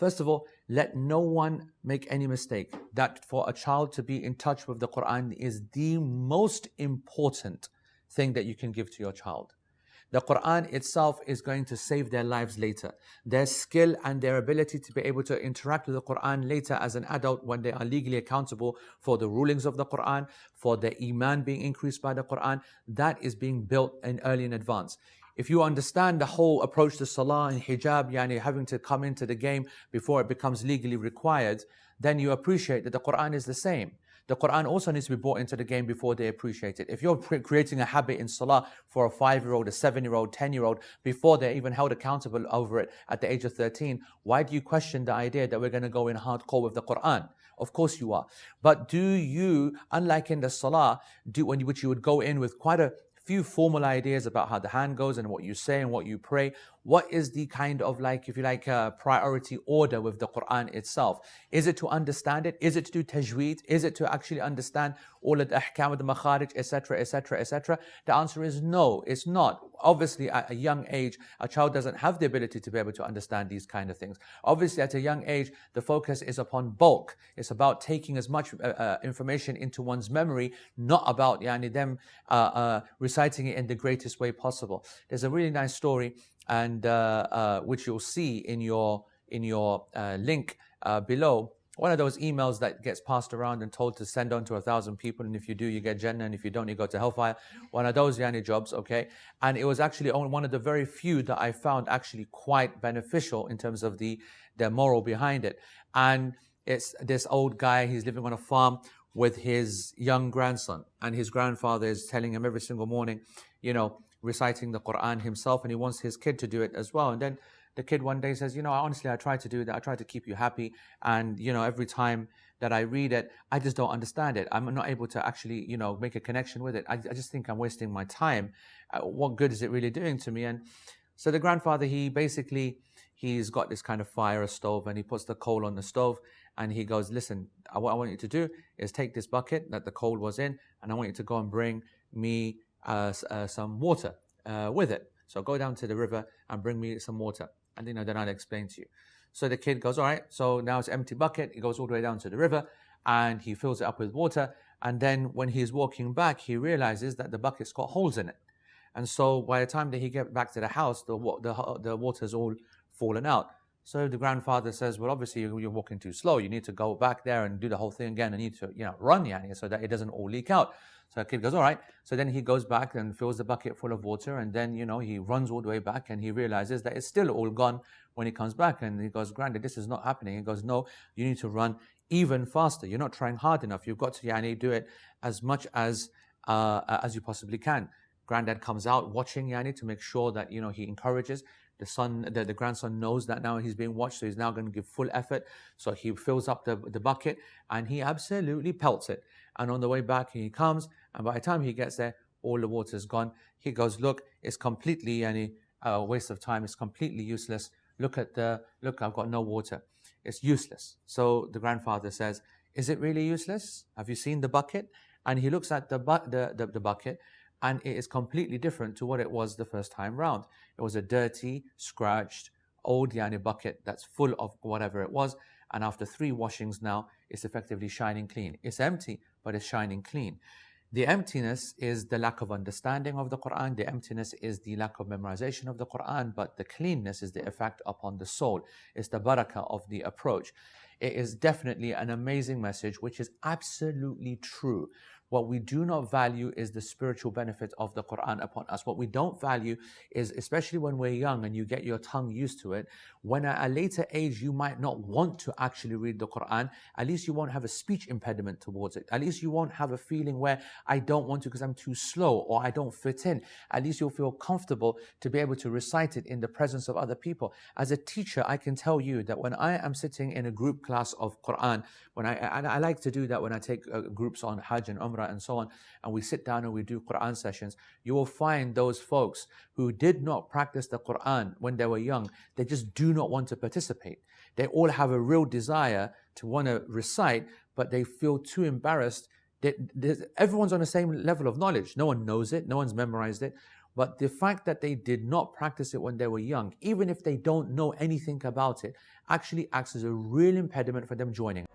First of all, let no one make any mistake that for a child to be in touch with the Quran is the most important thing that you can give to your child. The Quran itself is going to save their lives later. Their skill and their ability to be able to interact with the Quran later as an adult when they are legally accountable for the rulings of the Quran, for their iman being increased by the Quran, that is being built early in advance. If you understand the whole approach to salah and hijab, yani having to come into the game before it becomes legally required, then you appreciate that the Quran is the same. The Quran also needs to be brought into the game before they appreciate it. If you're creating a habit in salah for a 5-year-old, a 7-year-old, 10-year-old, before they're even held accountable over it at the age of 13, why do you question the idea that we're going to go in hardcore with the Quran? Of course you are. But do you, unlike in the salah, which you would go in with quite a few formal ideas about how the hand goes and what you say and what you pray, what is the kind of priority order with the Quran itself? Is it to understand it? Is it to do tajweed? Is it to actually understand all of the ahkam, the makharij, etc., etc., etc.? The answer is no, it's not. Obviously, at a young age, a child doesn't have the ability to be able to understand these kind of things. Obviously, at a young age, the focus is upon bulk. It's about taking as much information into one's memory, not about them reciting it in the greatest way possible. There's a really nice story, and which you'll see in your link below. One of those emails that gets passed around and told to send on to 1,000 people, and if you do, you get Jannah, and if you don't, you go to hellfire. One of those jobs, okay? And it was actually one of the very few that I found actually quite beneficial in terms of the moral behind it. And it's this old guy, he's living on a farm with his young grandson, and his grandfather is telling him every single morning, reciting the Quran himself, and he wants his kid to do it as well. And then the kid one day says, honestly, I try to do that. I try to keep you happy. And, every time that I read it, I just don't understand it. I'm not able to actually, make a connection with it. I just think I'm wasting my time. What good is it really doing to me? And so the grandfather, he's got this kind of fire, a stove, and he puts the coal on the stove, and he goes, listen, what I want you to do is take this bucket that the coal was in, and I want you to go and bring me some water with it. So go down to the river and bring me some water. And then I'll explain to you. So the kid goes, all right, so now it's an empty bucket. He goes all the way down to the river and he fills it up with water. And then when he's walking back, he realizes that the bucket's got holes in it. And so by the time that he gets back to the house, the water's all fallen out. So the grandfather says, well, obviously you're walking too slow. You need to go back there and do the whole thing again. And you need to, run, so that it doesn't all leak out. So the kid goes, all right. So then he goes back and fills the bucket full of water. And then, he runs all the way back and he realizes that it's still all gone when he comes back. And he goes, Granddad, this is not happening. He goes, no, you need to run even faster. You're not trying hard enough. You've got to do it as much as you possibly can. Granddad comes out watching to make sure that, he encourages. The grandson knows that now he's being watched, so he's now going to give full effort. So he fills up the bucket and he absolutely pelts it. And on the way back, he comes, and by the time he gets there, all the water's gone. He goes, look, it's completely a waste of time. It's completely useless. Look, I've got no water. It's useless. So the grandfather says, is it really useless? Have you seen the bucket? And he looks at the bucket, and it is completely different to what it was the first time round. It was a dirty, scratched, old bucket that's full of whatever it was. And after 3 washings now, it's effectively shining clean. It's empty, but it's shining clean. The emptiness is the lack of understanding of the Quran. The emptiness is the lack of memorization of the Quran. But the cleanness is the effect upon the soul. It's the barakah of the approach. It is definitely an amazing message, which is absolutely true. What we do not value is the spiritual benefit of the Quran upon us. What we don't value is, especially when we're young and you get your tongue used to it, when at a later age you might not want to actually read the Quran, at least you won't have a speech impediment towards it. At least you won't have a feeling where I don't want to because I'm too slow or I don't fit in. At least you'll feel comfortable to be able to recite it in the presence of other people. As a teacher, I can tell you that when I am sitting in a group class of Quran, I like to do that when I take groups on Hajj and Umrah and so on, and we sit down and we do Quran sessions, you will find those folks who did not practice the Quran when they were young, they just do not want to participate. They all have a real desire to want to recite, but they feel too embarrassed. Everyone's on the same level of knowledge. No one knows it, no one's memorized it. But the fact that they did not practice it when they were young, even if they don't know anything about it, actually acts as a real impediment for them joining.